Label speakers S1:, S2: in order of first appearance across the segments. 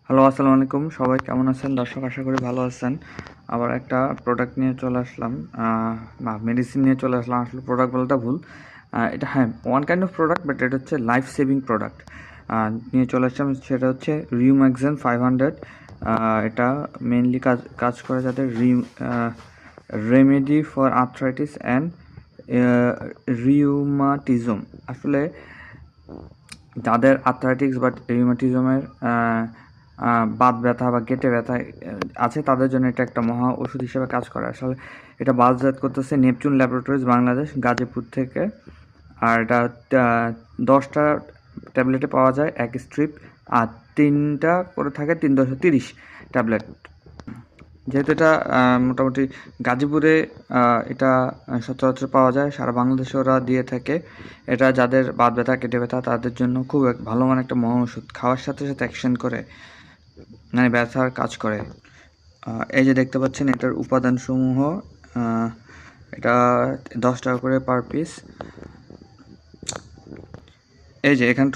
S1: Hello, আসসালামু আলাইকুম। সবাই কেমন আছেন? দর্শক, আশা করি ভালো আছেন। আবার একটা প্রোডাক্ট নিয়ে চলে আসলাম, বা মেডিসিন নিয়ে চলে আসলাম। আসলে প্রোডাক্ট বলাটা ভুল। এটা হ্যাঁ, one kind of product, but এটা হচ্ছে লাইফ সেভিং প্রোডাক্ট নিয়ে চলে আসলাম। সেটা হচ্ছে রিউম্যাক্সেন 500। এটা মেইনলি কাজ করে যাদের রেমেডি ফর আর্থ্রাইটিস অ্যান্ড রিউমাটিজম। আসলে যাদের আর্থ্রাইটিস বা রিউমাটিজমের বাত ব্যথা বা গেঁটে ব্যথা আছে, তাদের জন্য এটা একটা মহা ওষুধ হিসেবে কাজ করে। আসলে এটা বাজারজাত করতেছে নেপচুন ল্যাবরেটরিজ বাংলাদেশ, গাজীপুর থেকে। আর এটা 10টা ট্যাবলেটে পাওয়া যায়, এক স্ট্রিপ। আর 3টা করে থাকে, 330 ট্যাবলেট। যেহেতু এটা মোটামুটি গাজীপুরে এটা সচরাচর পাওয়া যায়, সারা বাংলাদেশে ওরা দিয়ে থাকে। এটা যাদের বাত ব্যথা, কেটে ব্যথা, তাদের জন্য খুব ভালো মানে একটা মহা ওষুধ। খাওয়ার সাথে সাথে অ্যাকশন করে, মানে ব্যথার কাজ করে। এই যে দেখতে পাচ্ছেন এটার উপাদানসমূহ। এটা 10 টাকা করে পার পিস। এই যে এখানে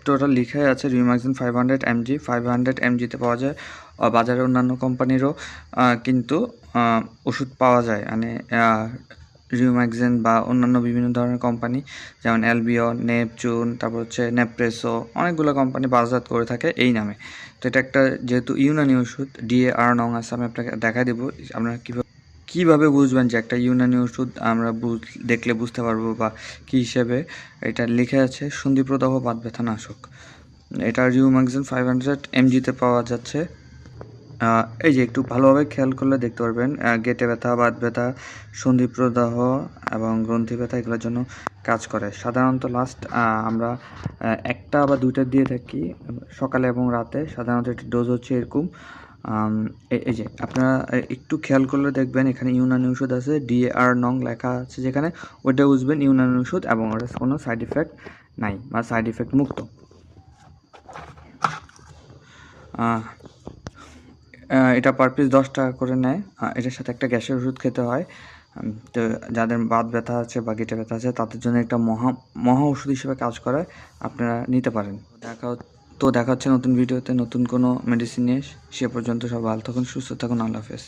S1: টোটাল লিখাই আছে রিউম্যাক্সিন 500 mg। 500 mg-তে পাওয়া যায়। বাজারে অন্যান্য কোম্পানিরও কিন্তু ওষুধ পাওয়া যায়, মানে রিউম্যাক্সিন বা অন্যান্য বিভিন্ন ধরনের কোম্পানি, যেমন অ্যালবিয়ন, নেপচুন, তারপর হচ্ছে নেপ্রেসো, অনেকগুলো কোম্পানি বাজারজাত করে থাকে এই নামে। তো এটা একটা যেহেতু ইউনানি ওষুধ, DAR নং আছে, আমি আপনাকে দেখাই দেবো আপনারা কীভাবে বুঝবেন যে একটা ইউনানি ওষুধ। আমরা দেখলে বুঝতে পারবো বা কী হিসেবে। এটা লিখে আছে সন্ধিপ্রদাহ বাত ব্যথা নাশক। এটা রিউম্যাক্সিন 500 mg-তে পাওয়া যাচ্ছে। এই যে একটু ভালোভাবে খেয়াল করলে দেখতে পারবেন, গেঁটে ব্যথা, বাত ব্যথা, সন্ধিপ্রদাহ এবং গ্রন্থি ব্যথা এগুলোর জন্য কাজ করে। সাধারণত আমরা 1টা বা 2টা দিয়ে থাকি সকালে এবং রাতে। সাধারণত এটার ডোজ হচ্ছে এরকম। এই যে আপনারা একটু খেয়াল করলে দেখবেন এখানে ইউনানি ওষুধ আছে, DAR নং লেখা আছে যেখানে, ওইটা বুঝবেন ইউনানি ওষুধ এবং ওটা কোনো সাইড ইফেক্ট নাই বা সাইড ইফেক্ট মুক্ত। এটা পার পিস 10 টাকা করে নেয়। এটার সাথে একটা গ্যাসের ওষুধ খেতে হয়। তো যাদের বাত ব্যথা আছে বা গেঁটে ব্যথা আছে, তাদের জন্য একটা মহা ওষুধ হিসেবে কাজ করে। আপনারা নিতে পারেন। দেখা হচ্ছে নতুন ভিডিওতে, নতুন কোনো মেডিসিন নিয়ে। সে পর্যন্ত সব ভালো থাকুন, সুস্থ থাকুন। আল্লাহ হাফেজ।